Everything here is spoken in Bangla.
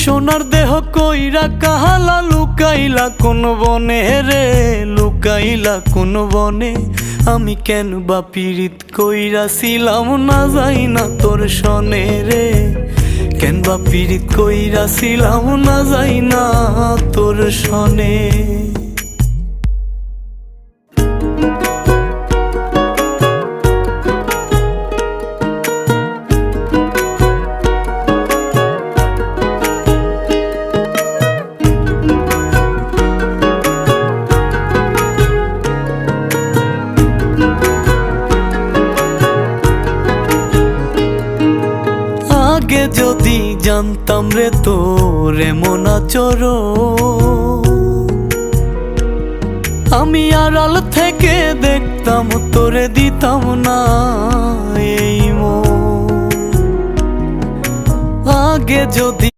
সোনার দেহ কইরা কাহালা লুকাইলা কোন বনে রে, লুকাইলা কোন বনে। আমি কেন বা পীড়িত কইরাছিলাম না যাই না তোর সনে রে, কেন বা পীড়িত কইরাছিলাম না যাই না তোর সনে। আগে যদি জানতাম রে তোর এমন আচরণ, আমি আড়াল থেকে দেখতাম তোরে দিতাম না এই মন। আগে যদি